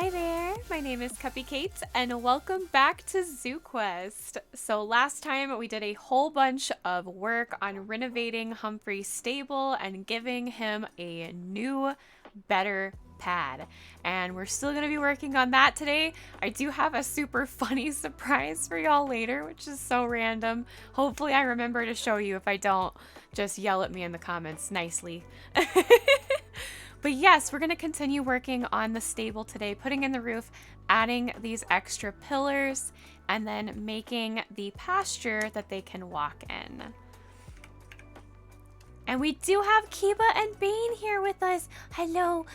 Hi there, my name is Cupicate and welcome back to Zooquest. So last time we did a whole bunch of work on renovating Humphrey's stable and giving him a new, better pad. And we're still going to be working on that today. I do have a super funny surprise for y'all later, which is so random. Hopefully I remember to show you. If I don't, just yell at me in the comments nicely. But yes, we're going to continue working on the stable today, putting in the roof, adding these extra pillars, and then making the pasture that they can walk in. And we do have Kiba and Bane here with us. Hello.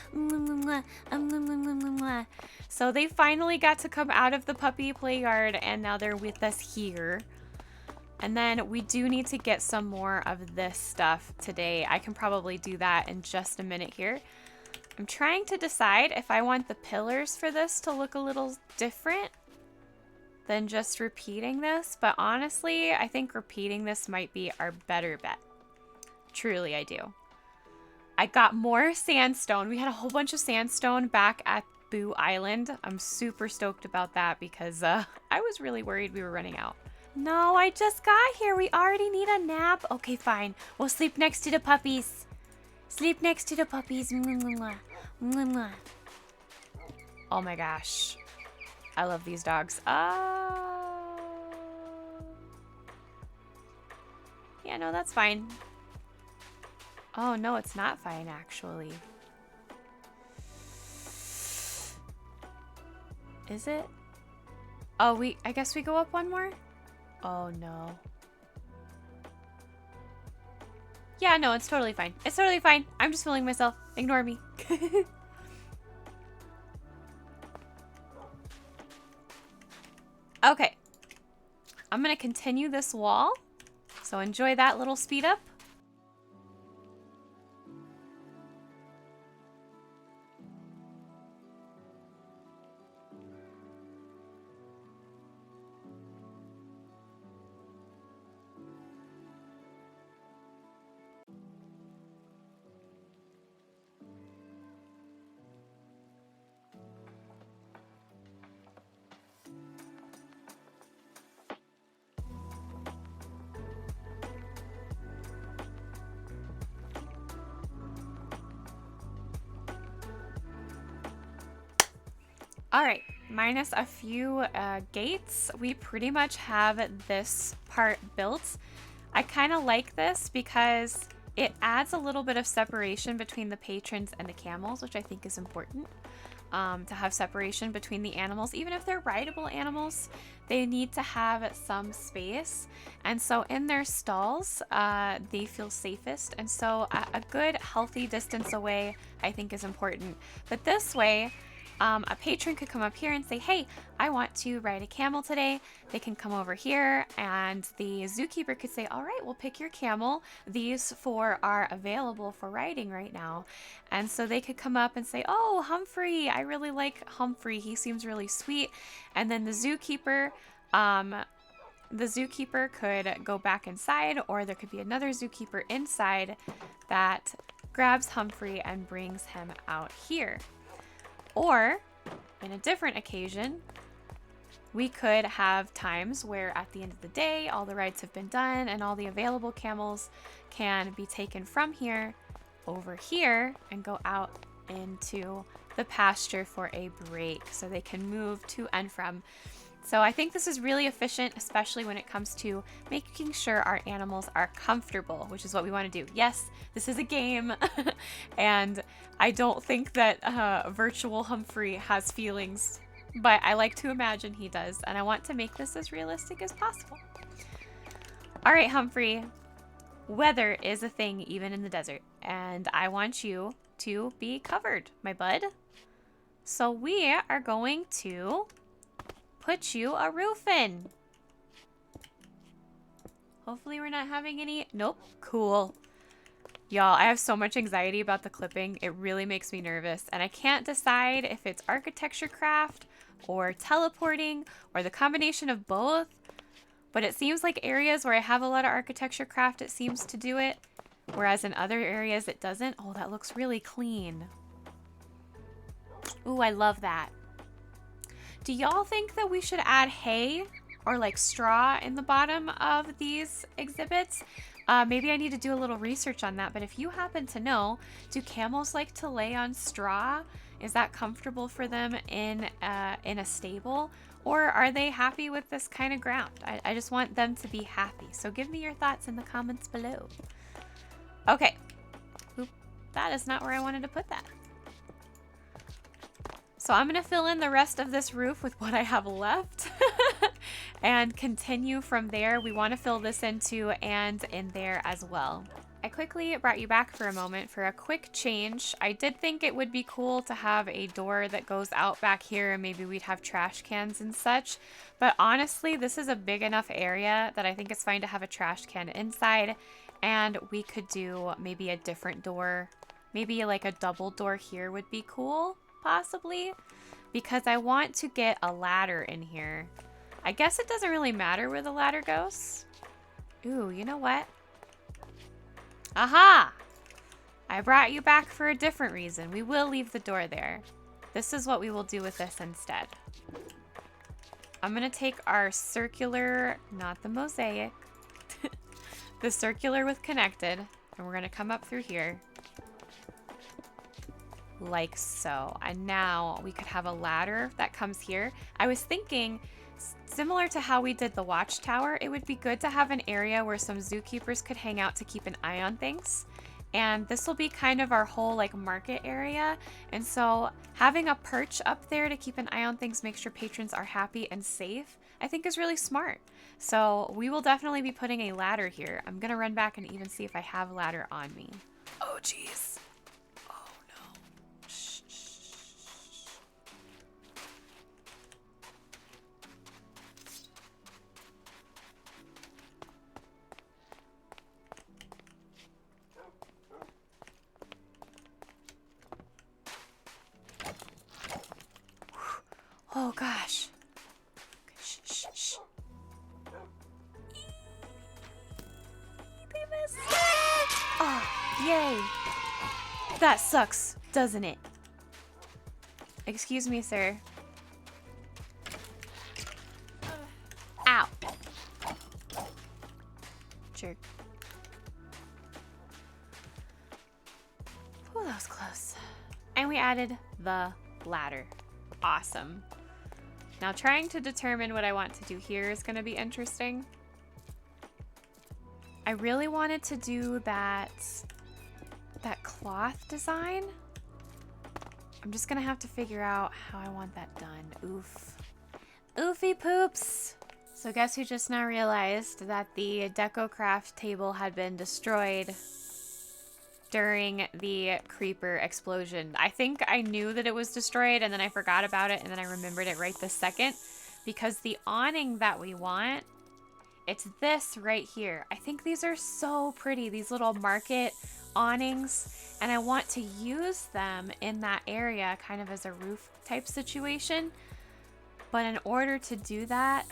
So they finally got to come out of the puppy play yard, and now they're with us here. And then we do need to get some more of this stuff today. I can probably do that in just a minute here. I'm trying to decide if I want the pillars for this to look a little different than just repeating this. But honestly, I think repeating this might be our better bet. Truly, I do. I got more sandstone. We had a whole bunch of sandstone back at Boo Island. I'm super stoked about that because I was really worried we were running out. No, I just got here. We already need a nap. Okay, fine. We'll sleep next to the puppies. Sleep next to the puppies. Oh my gosh. I love these dogs. Yeah, no, that's fine. Oh, no, it's not fine, actually. Is it? Oh, I guess we go up one more? Oh, no. Yeah, no, it's totally fine. It's totally fine. I'm just fooling myself. Ignore me. Okay. I'm going to continue this wall. So enjoy that little speed up. All right, minus a few gates, we pretty much have this part built. I kind of like this because it adds a little bit of separation between the patrons and the camels, which I think is important. To have separation between the animals. Even if they're rideable animals, they need to have some space. And so in their stalls, they feel safest. And so a good healthy distance away, I think, is important. But this way, a patron could come up here and say, hey, I want to ride a camel today. They can come over here and the zookeeper could say, all right, we'll pick your camel. These 4 are available for riding right now. And so they could come up and say, oh, Humphrey, I really like Humphrey. He seems really sweet. And then the zookeeper could go back inside, or there could be another zookeeper inside that grabs Humphrey and brings him out here. Or, in a different occasion, we could have times where at the end of the day, all the rides have been done and all the available camels can be taken from here over here and go out into the pasture for a break so they can move to and from. So I think this is really efficient, especially when it comes to making sure our animals are comfortable, which is what we want to do. Yes, this is a game, and I don't think that virtual Humphrey has feelings, but I like to imagine he does, and I want to make this as realistic as possible. All right, Humphrey, weather is a thing even in the desert, and I want you to be covered, my bud. So we are going to put you a roof in. Hopefully we're not having any. Nope. Cool. Y'all, I have so much anxiety about the clipping. It really makes me nervous. And I can't decide if it's architecture craft or teleporting or the combination of both. But it seems like areas where I have a lot of architecture craft, it seems to do it. Whereas in other areas, it doesn't. Oh, that looks really clean. Ooh, I love that. Do y'all think that we should add hay or like straw in the bottom of these exhibits? Maybe I need to do a little research on that, but if you happen to know, do camels like to lay on straw? Is that comfortable for them in a stable? Or are they happy with this kind of ground? I just want them to be happy. So give me your thoughts in the comments below. Okay. Oop, that is not where I wanted to put that. So I'm going to fill in the rest of this roof with what I have left and continue from there. We want to fill this in too and in there as well. I quickly brought you back for a moment for a quick change. I did think it would be cool to have a door that goes out back here and maybe we'd have trash cans and such. But honestly, this is a big enough area that I think it's fine to have a trash can inside. And we could do maybe a different door. Maybe like a double door here would be cool, possibly. Because I want to get a ladder in here. I guess it doesn't really matter where the ladder goes. Ooh, you know what? Aha! I brought you back for a different reason. We will leave the door there. This is what we will do with this instead. I'm going to take our circular, not the mosaic, the circular with connected, and we're going to come up through here. Like so. And now we could have a ladder that comes here. I was thinking, similar to how we did the watchtower, it would be good to have an area where some zookeepers could hang out to keep an eye on things. And this will be kind of our whole like market area. And so having a perch up there to keep an eye on things, make sure patrons are happy and safe, I think is really smart. So we will definitely be putting a ladder here. I'm going to run back and even see if I have a ladder on me. Oh, geez. Oh, no. Shh, shh, shh. Oh, gosh. Shh, shh, shh. They missed it! Oh, yay. That sucks, doesn't it? Excuse me, sir. Ow. Jerk. Oh, that was close. And we added the ladder. Awesome. Now trying to determine what I want to do here is going to be interesting. I really wanted to do that cloth design. I'm just going to have to figure out how I want that done. Oof. Oofy poops. So guess who just now realized that the DecoCraft table had been destroyed during the creeper explosion. I think I knew that it was destroyed and then I forgot about it and then I remembered it right this second because the awning that we want, it's this right here. I think these are so pretty, these little market awnings, and I want to use them in that area kind of as a roof type situation. But in order to do that,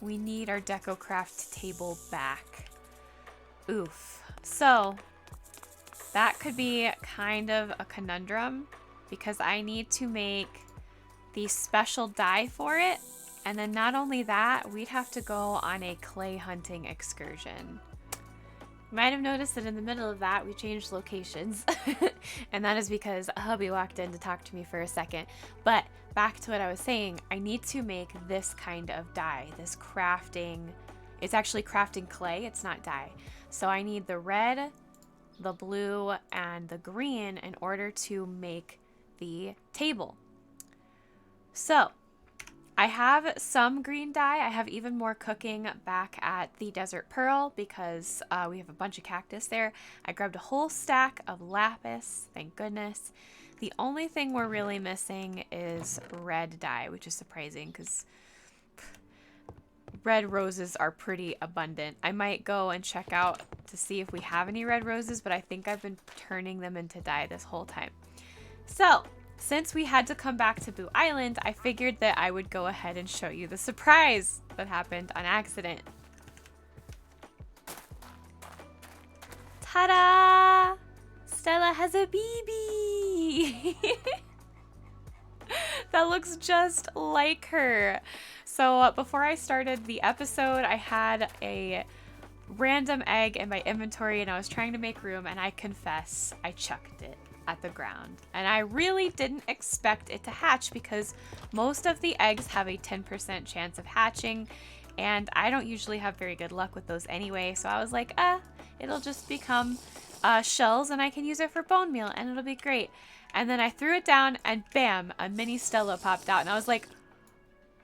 we need our DecoCraft table back. Oof. So that could be kind of a conundrum because I need to make the special die for it. And then not only that, we'd have to go on a clay hunting excursion. You might have noticed that in the middle of that, we changed locations. And that is because a hubby walked in to talk to me for a second. But back to what I was saying, I need to make this kind of die, this crafting. It's actually crafting clay, it's not dye. So I need the red, the blue, and the green in order to make the table. So I have some green dye. I have even more cooking back at the Desert Pearl because we have a bunch of cactus there. I grabbed a whole stack of lapis, thank goodness. The only thing we're really missing is red dye, which is surprising because red roses are pretty abundant. I might go and check out to see if we have any red roses, but I think I've been turning them into dye this whole time. So since we had to come back to Boo Island, I figured that I would go ahead and show you the surprise that happened on accident. Ta-da! Stella has a baby! That looks just like her. So before I started the episode, I had a random egg in my inventory and I was trying to make room, and I confess I chucked it at the ground. And I really didn't expect it to hatch because most of the eggs have a 10% chance of hatching, and I don't usually have very good luck with those anyway. So I was like, it'll just become shells and I can use it for bone meal and it'll be great. And then I threw it down and bam, a mini Stella popped out and I was like,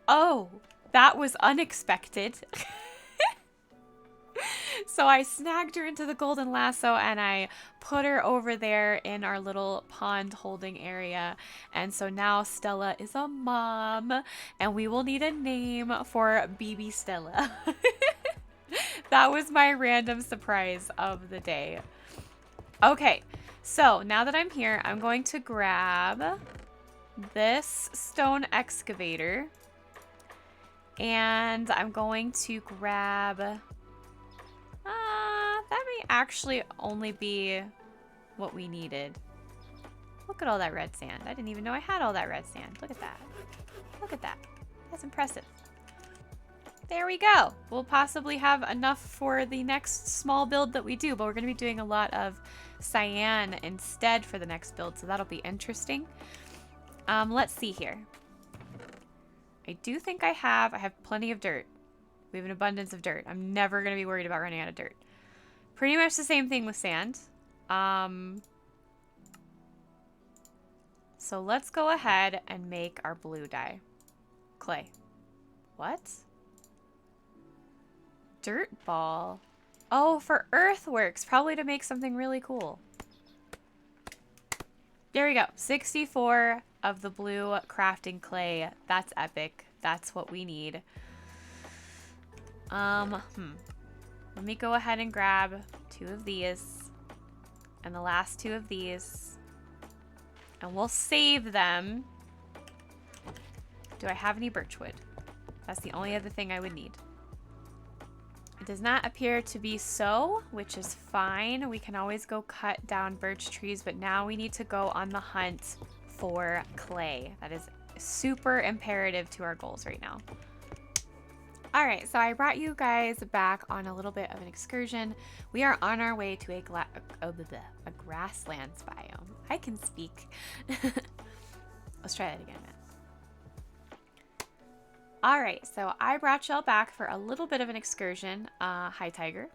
oh, that was unexpected. So I snagged her into the golden lasso and I put her over there in our little pond holding area. And so now Stella is a mom and we will need a name for BB Stella. That was my random surprise of the day. Okay, so now that I'm here, I'm going to grab this stone excavator and I'm going to grab... that may actually only be what we needed. Look at all that red sand. I didn't even know I had all that red sand. Look at that. Look at that. That's impressive. There we go. We'll possibly have enough for the next small build that we do, but we're going to be doing a lot of cyan instead for the next build, so that'll be interesting. Let's see here. I do think I have plenty of dirt. We have an abundance of dirt. I'm never going to be worried about running out of dirt. Pretty much the same thing with sand. So let's go ahead and make our blue dye. Clay. What? Dirt ball. Oh, for earthworks. Probably to make something really cool. There we go. 64 of the blue crafting clay. That's epic. That's what we need. Let me go ahead and grab 2 of these and the last 2 of these, and we'll save them. Do I have any birchwood? That's the only other thing I would need. It does not appear to be so, which is fine. We can always go cut down birch trees, but now we need to go on the hunt for clay. That is super imperative to our goals right now. All right, so I brought you guys back on a little bit of an excursion. We are on our way to a grasslands biome. I can speak. Let's try that again, man. All right, so I brought y'all back for a little bit of an excursion. Hi, Tiger.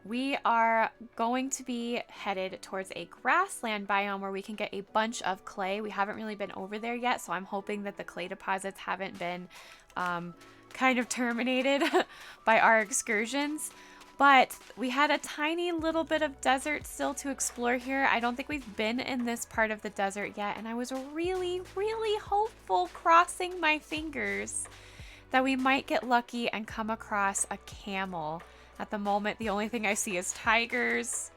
We are going to be headed towards a grassland biome where we can get a bunch of clay. We haven't really been over there yet, so I'm hoping that the clay deposits haven't been kind of terminated by our excursions. But we had a tiny little bit of desert still to explore here. I don't think we've been in this part of the desert yet, and I was really, really hopeful, crossing my fingers, that we might get lucky and come across a camel. At the moment, the only thing I see is tigers.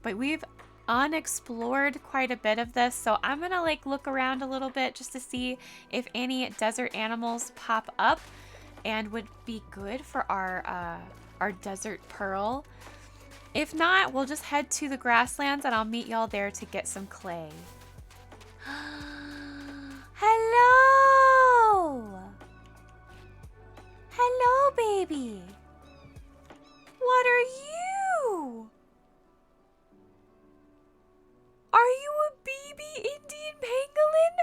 But we've unexplored quite a bit of this, so I'm gonna look around a little bit just to see if any desert animals pop up and would be good for our desert pearl. If not, we'll just head to the grasslands and I'll meet y'all there to get some clay. Hello! Hello, baby! What are you? Are you a baby Indian pangolin?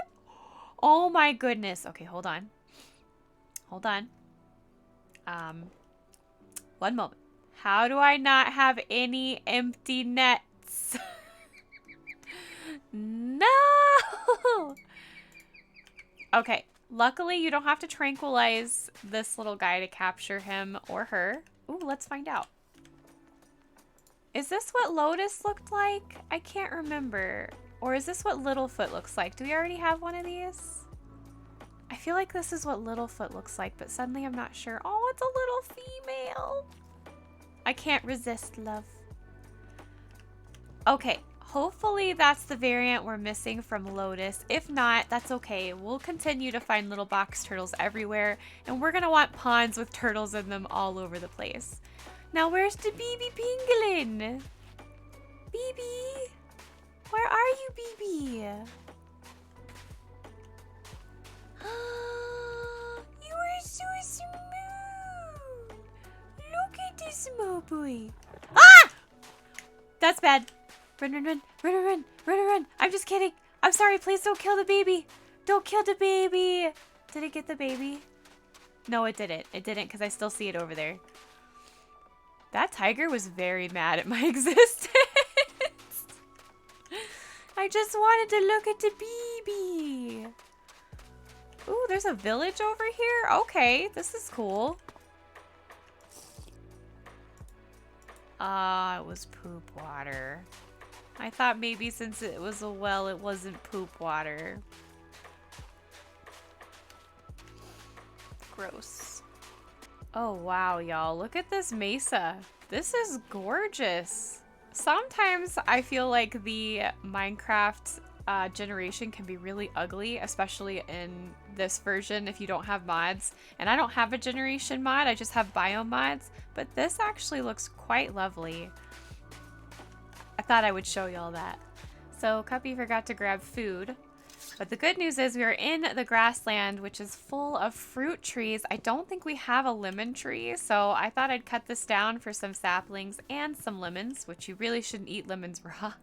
Oh my goodness. Okay, hold on. Hold on. One moment. How do I not have any empty nets? No! Okay, luckily you don't have to tranquilize this little guy to capture him or her. Ooh, let's find out. Is this what Lotus looked like? I can't remember. Or is this what Littlefoot looks like? Do we already have one of these? I feel like this is what Littlefoot looks like, but suddenly I'm not sure. Oh, it's a little female. I can't resist, love. Okay, hopefully that's the variant we're missing from Lotus. If not, that's okay. We'll continue to find little box turtles everywhere, and we're gonna want ponds with turtles in them all over the place. Now, where's the baby pangolin? BB? Where are you, BB? You are so smooth. Look at this small boy. Ah! That's bad. Run, run, run, run, run, run, run, run, run. I'm just kidding. I'm sorry. Please don't kill the baby. Don't kill the baby. Did it get the baby? No, it didn't. It didn't because I still see it over there. That tiger was very mad at my existence. I just wanted to look at the baby. Ooh, there's a village over here? Okay, this is cool. Ah, it was poop water. I thought maybe since it was a well, it wasn't poop water. Gross. Oh, wow, y'all. Look at this mesa. This is gorgeous. Sometimes I feel like the Minecraft generation can be really ugly, especially in this version if you don't have mods. And I don't have a generation mod, I just have biome mods. But this actually looks quite lovely. I thought I would show y'all that. So Cuppy forgot to grab food. But the good news is we are in the grassland, which is full of fruit trees. I don't think we have a lemon tree, so I thought I'd cut this down for some saplings and some lemons, which you really shouldn't eat lemons raw.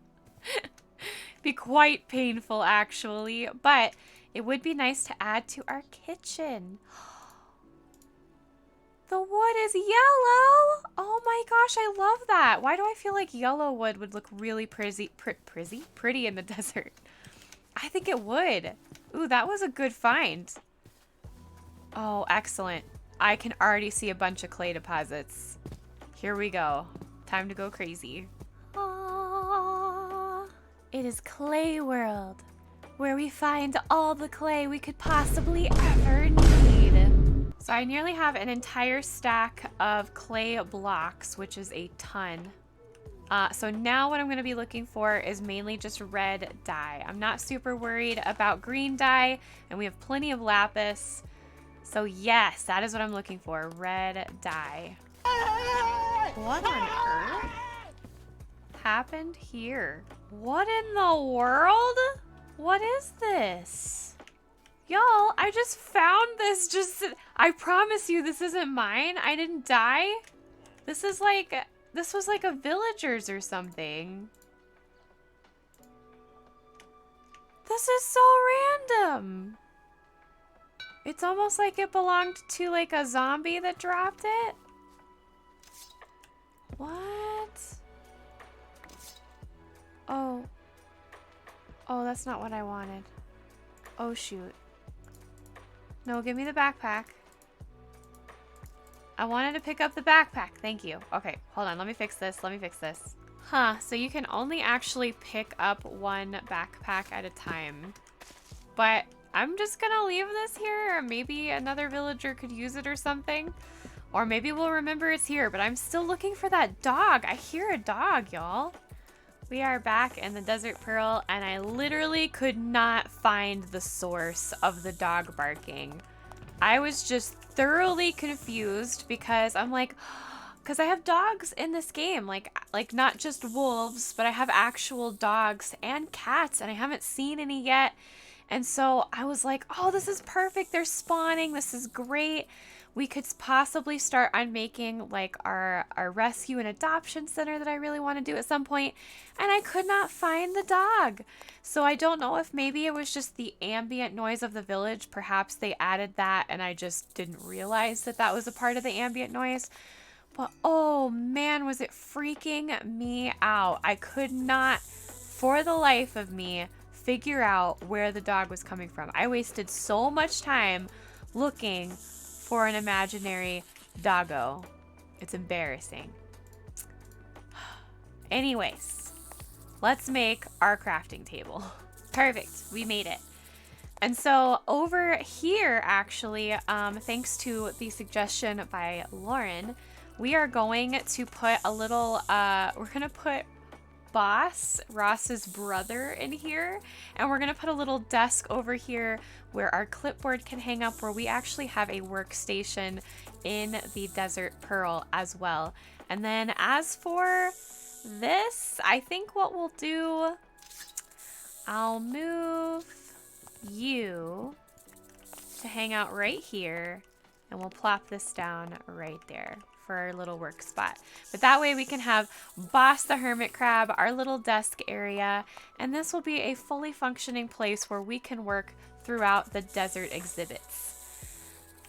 Be quite painful, actually, but it would be nice to add to our kitchen. The wood is yellow! Oh my gosh, I love that. Why do I feel like yellow wood would look really pretty in the desert? I think it would. Ooh, that was a good find. Oh, excellent. I can already see a bunch of clay deposits. Here we go. Time to go crazy. Aww. It is Clay World, where we find all the clay we could possibly ever need. So I nearly have an entire stack of clay blocks, which is a ton. So now what I'm going to be looking for is mainly just red dye. I'm not super worried about green dye, and we have plenty of lapis. So yes, that is what I'm looking for, red dye. What on earth happened here? What in the world? What is this? Y'all, I just found this I promise you this isn't mine. I didn't die. This was like a villager's or something. This is so random. It's almost like it belonged to like a zombie that dropped it. What? Oh. Oh, that's not what I wanted. Oh, shoot. No, give me the backpack. I wanted to pick up the backpack. Thank you. Okay, hold on. Let me fix this. Let me fix this. Huh, so you can only actually pick up one backpack at a time. But I'm just gonna leave this here. Or maybe another villager could use it or something. Or maybe we'll remember it's here. But I'm still looking for that dog. I hear a dog, y'all. We are back in the Desert Pearl, and I literally could not find the source of the dog barking. I was just thoroughly confused because I'm like, because I have dogs in this game, like not just wolves, but I have actual dogs and cats, and I haven't seen any yet. And so I was like, oh, this is perfect. They're spawning. This is great. We could possibly start on making like our rescue and adoption center that I really want to do at some point. And I could not find the dog. So I don't know if maybe it was just the ambient noise of the village. Perhaps they added that and I just didn't realize that that was a part of the ambient noise. But oh man, was it freaking me out. I could not, for the life of me, figure out where the dog was coming from. I wasted so much time looking for an imaginary doggo. It's embarrassing. Anyways, let's make our crafting table. Perfect, we made it. And so over here, actually, thanks to the suggestion by Lauren, we are going to put a little, we're gonna put Boss, Ross's brother, in here, and we're gonna put a little desk over here where our clipboard can hang up, where we actually have a workstation in the Desert Pearl as well. And then as for this, I think what we'll do, I'll move you to hang out right here, and we'll plop this down right there for our little work spot. But that way we can have Boss the Hermit Crab, our little desk area, and this will be a fully functioning place where we can work throughout the desert exhibits.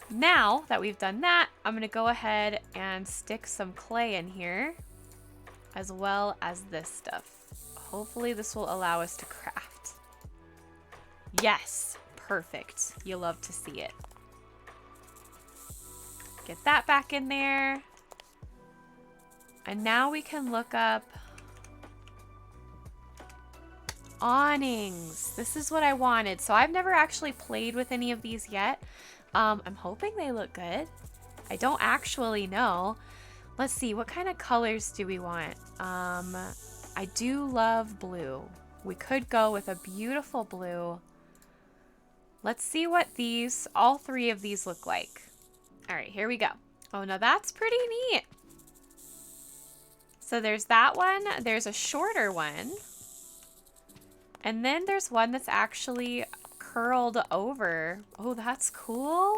Now that we've done that, I'm gonna go ahead and stick some clay in here, as well as this stuff. Hopefully this will allow us to craft. Yes, perfect. You love to see it. Get that back in there. And now we can look up awnings. This is what I wanted. So I've never actually played with any of these yet. I'm hoping they look good. I don't actually know. Let's see, what kind of colors do we want? I do love blue. We could go with a beautiful blue. Let's see what all three of these look like. All right, here we go. Oh, now that's pretty neat. So there's that one. There's a shorter one. And then there's one that's actually curled over. Oh, that's cool.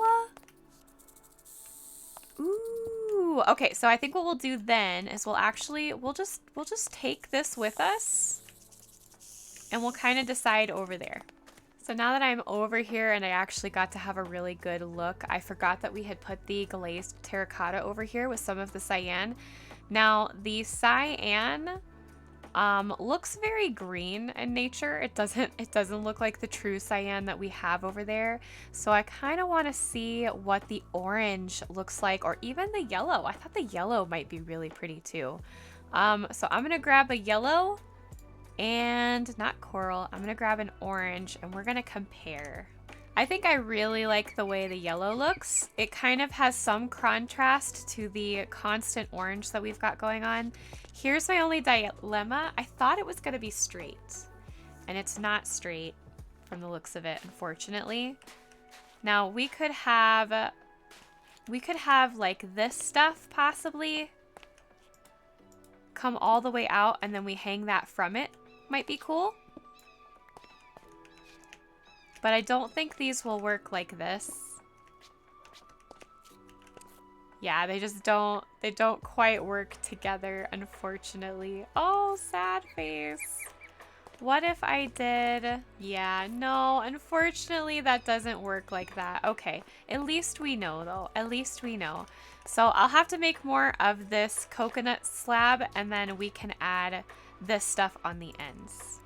Ooh, okay, so I think what we'll do then is we'll just take this with us and we'll kind of decide over there. So now that I'm over here and I actually got to have a really good look, I forgot that we had put the glazed terracotta over here with some of the cyan. Now the cyan looks very green in nature. It doesn't look like the true cyan that we have over there. So I kind of want to see what the orange looks like, or even the yellow. I thought the yellow might be really pretty too. So I'm gonna grab a yellow and not coral. I'm gonna grab an orange and we're gonna compare. I think I really like the way the yellow looks. It kind of has some contrast to the constant orange that we've got going on. Here's my only dilemma. I thought it was gonna be straight, and it's not straight from the looks of it, unfortunately. Now we could have like this stuff possibly come all the way out and then we hang that from it. Might be cool. But I don't think these will work like this. Yeah, they don't quite work together, unfortunately. Oh, sad face. What if I did? Yeah, no, unfortunately that doesn't work like that. Okay, at least we know though. At least we know. So I'll have to make more of this coconut slab and then we can add this stuff on the ends.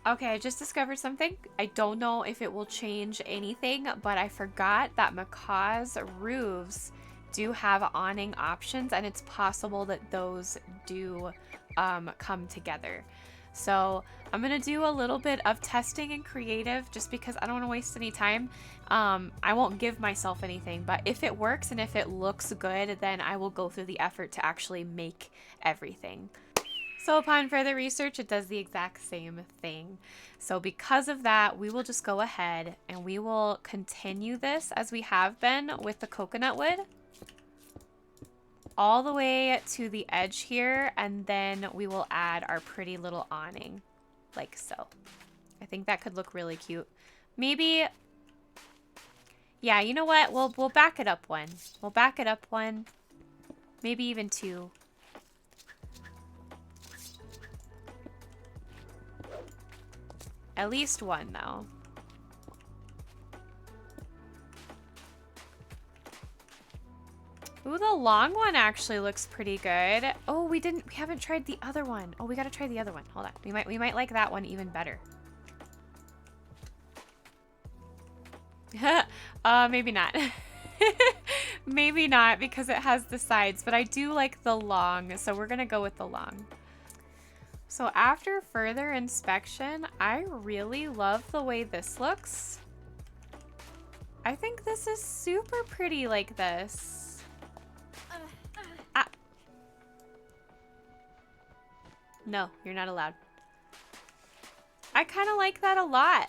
Okay, I just discovered something. I don't know if it will change anything, but I forgot that Macaw's roofs do have awning options, and it's possible that those do come together. So I'm gonna do a little bit of testing and creative just because I don't want to waste any time. I won't give myself anything, but if it works and if it looks good, then I will go through the effort to actually make everything. So upon further research, it does the exact same thing. So because of that, we will just go ahead and we will continue this as we have been with the coconut wood all the way to the edge here, and then we will add our pretty little awning like so. I think that could look really cute. Maybe, yeah, you know what? We'll back it up one. We'll back it up one, maybe even two. At least one, though. Ooh, the long one actually looks pretty good. Oh, we haven't tried the other one. Oh, we gotta try the other one. Hold on. We might like that one even better. Maybe not. Maybe not because it has the sides, but I do like the long, so we're gonna go with the long. So after further inspection, I really love the way this looks. I think this is super pretty like this. Ah. No, you're not allowed. I kind of like that a lot.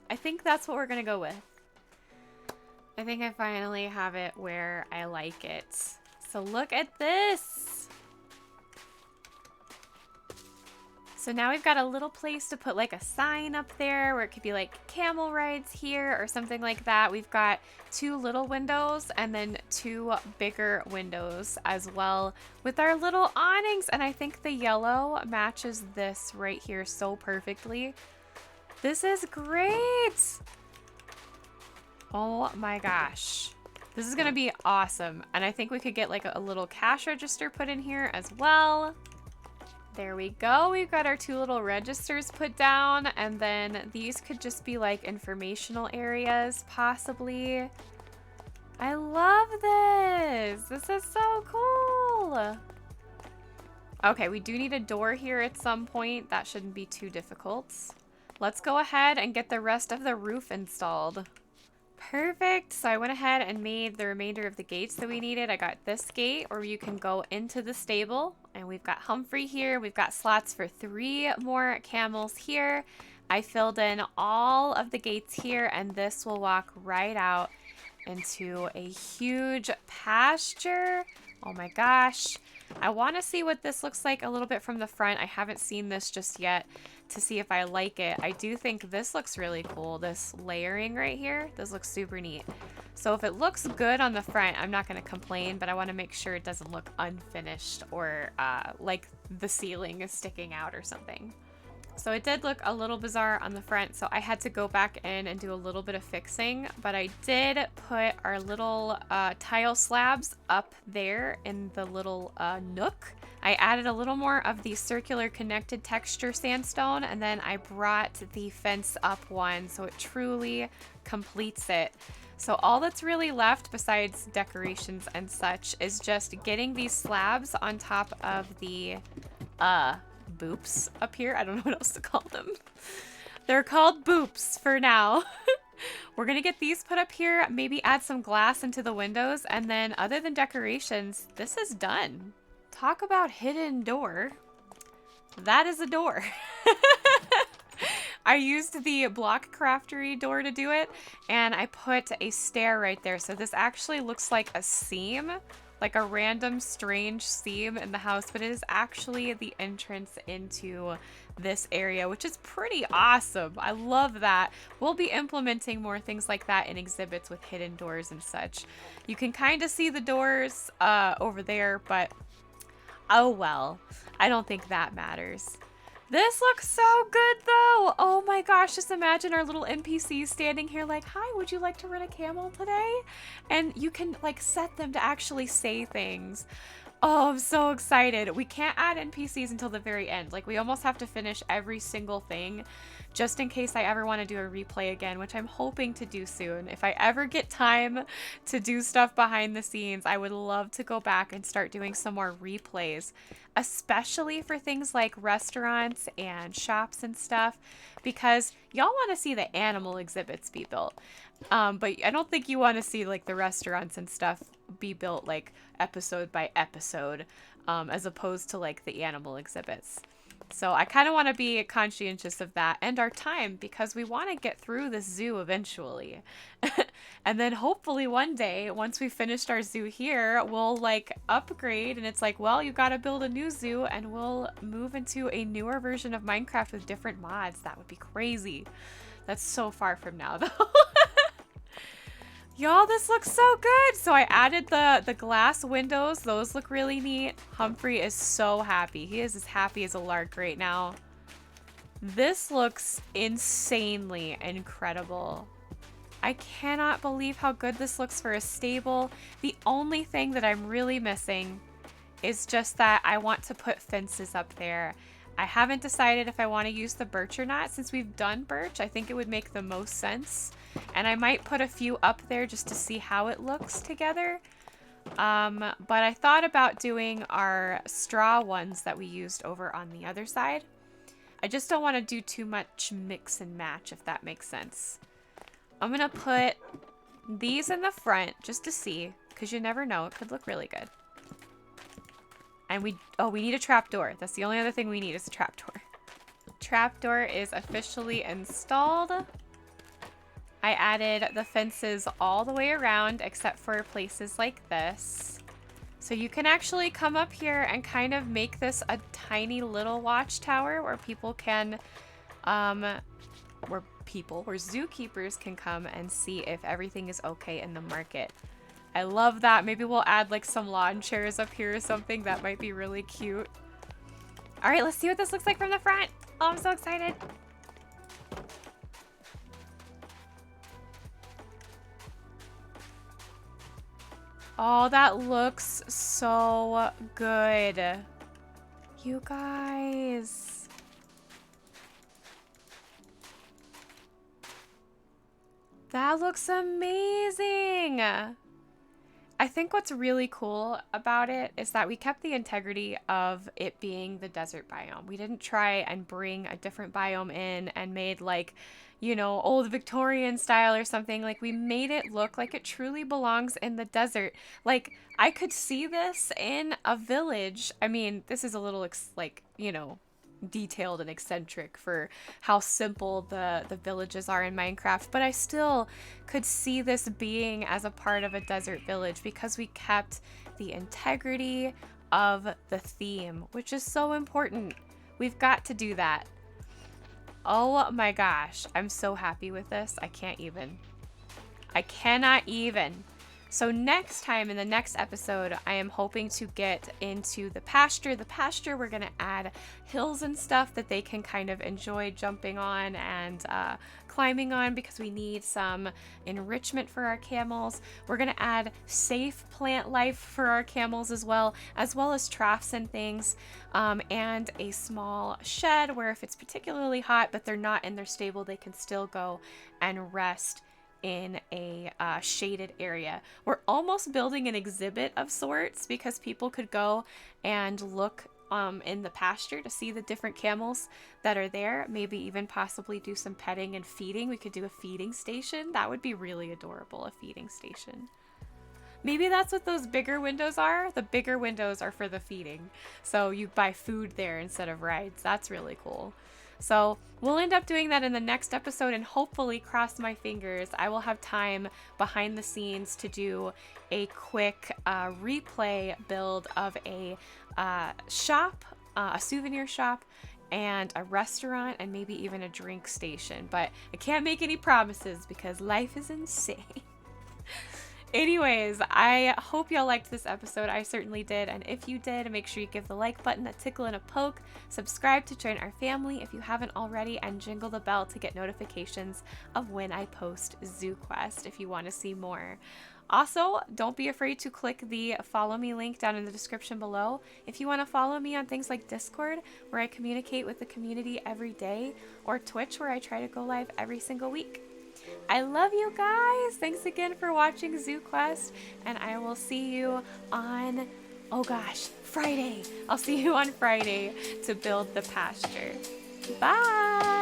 I think that's what we're gonna go with. I think I finally have it where I like it. So look at this. So now we've got a little place to put like a sign up there where it could be like camel rides here or something like that. We've got 2 little windows and then 2 bigger windows as well with our little awnings. And I think the yellow matches this right here so perfectly. This is great. Oh my gosh. This is gonna be awesome. And I think we could get like a little cash register put in here as well. There we go. We've got our 2 little registers put down, and then these could just be like informational areas, possibly. I love this. This is so cool. Okay, we do need a door here at some point. That shouldn't be too difficult. Let's go ahead and get the rest of the roof installed. Perfect. So I went ahead and made the remainder of the gates that we needed. I got this gate where you can go into the stable, and we've got Humphrey here. We've got slots for 3 more camels here. I filled in all of the gates here, and this will walk right out into a huge pasture. Oh my gosh. I want to see what this looks like a little bit from the front. I haven't seen this just yet to see if I like it. I do think this looks really cool. This layering right here, this looks super neat. So if it looks good on the front, I'm not going to complain, but I want to make sure it doesn't look unfinished or like the ceiling is sticking out or something. So it did look a little bizarre on the front, so I had to go back in and do a little bit of fixing, but I did put our little tile slabs up there in the little nook. I added a little more of the circular connected texture sandstone, and then I brought the fence up one so it truly completes it. So all that's really left besides decorations and such is just getting these slabs on top of the boops up here. I don't know what else to call them. They're called boops for now. We're gonna get these put up here, maybe add some glass into the windows, and then other than decorations, this is done. Talk about hidden door. That is a door. I used the block craftery door to do it, and I put a stair right there. So this actually looks like a seam, like a random strange seam in the house, but it is actually the entrance into this area, which is pretty awesome. I love that. We'll be implementing more things like that in exhibits with hidden doors and such. You can kind of see the doors over there, but oh well. I don't think that matters. This looks so good though. Oh my gosh, just imagine our little NPCs standing here like, hi, would you like to rent a camel today? And you can like set them to actually say things. Oh, I'm so excited. We can't add NPCs until the very end. Like we almost have to finish every single thing just in case I ever want to do a replay again, which I'm hoping to do soon. If I ever get time to do stuff behind the scenes, I would love to go back and start doing some more replays, especially for things like restaurants and shops and stuff, because y'all want to see the animal exhibits be built. But I don't think you want to see like the restaurants and stuff be built like episode by episode, as opposed to like the animal exhibits. So I kind of want to be conscientious of that and our time, because we want to get through this zoo eventually. And then hopefully one day, once we finished our zoo here, we'll like upgrade and it's like, well, you got to build a new zoo and we'll move into a newer version of Minecraft with different mods. That would be crazy. That's so far from now though. Y'all, this looks so good. So I added the glass windows. Those look really neat. Humphrey is so happy. He is as happy as a lark right now. This looks insanely incredible. I cannot believe how good this looks for a stable. The only thing that I'm really missing is just that I want to put fences up there. I haven't decided if I want to use the birch or not. Since we've done birch, I think it would make the most sense. And I might put a few up there just to see how it looks together. But I thought about doing our straw ones that we used over on the other side. I just don't want to do too much mix and match, if that makes sense. I'm going to put these in the front just to see, because you never know. It could look really good. And we need a trapdoor. That's the only other thing we need is a trapdoor. Trapdoor is officially installed. I added the fences all the way around except for places like this. So you can actually come up here and kind of make this a tiny little watchtower where people can, where zookeepers can come and see if everything is okay in the market. I love that. Maybe we'll add like some lawn chairs up here or something. That might be really cute. All right, let's see what this looks like from the front. Oh, I'm so excited. Oh, that looks so good. You guys. That looks amazing. I think what's really cool about it is that we kept the integrity of it being the desert biome. We didn't try and bring a different biome in and made like, you know, old Victorian style or something. Like we made it look like it truly belongs in the desert. Like I could see this in a village. I mean, this is a little like, you know, detailed and eccentric for how simple the villages are in Minecraft, but I still could see this being as a part of a desert village because we kept the integrity of the theme, which is so important. We've got to do that. Oh my gosh, I'm so happy with this. I can't even. I cannot even. So next time in the next episode, I am hoping to get into the pasture. The pasture, we're going to add hills and stuff that they can kind of enjoy jumping on and climbing on because we need some enrichment for our camels. We're going to add safe plant life for our camels as well as troughs and things, and a small shed where if it's particularly hot but they're not in their stable, they can still go and rest in a shaded area. We're almost building an exhibit of sorts because people could go and look in the pasture to see the different camels that are there. Maybe even possibly do some petting and feeding. We could do a feeding station. That would be really adorable, a feeding station. Maybe that's what those bigger windows are. The bigger windows are for the feeding. So you buy food there instead of rides. That's really cool. So we'll end up doing that in the next episode, and hopefully, cross my fingers, I will have time behind the scenes to do a quick replay build of a shop, a souvenir shop, and a restaurant, and maybe even a drink station. But I can't make any promises because life is insane. Anyways, I hope y'all liked this episode. I certainly did. And if you did, make sure you give the like button a tickle and a poke. Subscribe to join our family if you haven't already, and jingle the bell to get notifications of when I post Zooquest if you want to see more. Also, don't be afraid to click the follow me link down in the description below if you want to follow me on things like Discord, where I communicate with the community every day, or Twitch, where I try to go live every single week. I love you guys. Thanks again for watching Zooquest, and I will see you on, oh gosh, Friday. I'll see you on Friday to build the pasture. Bye.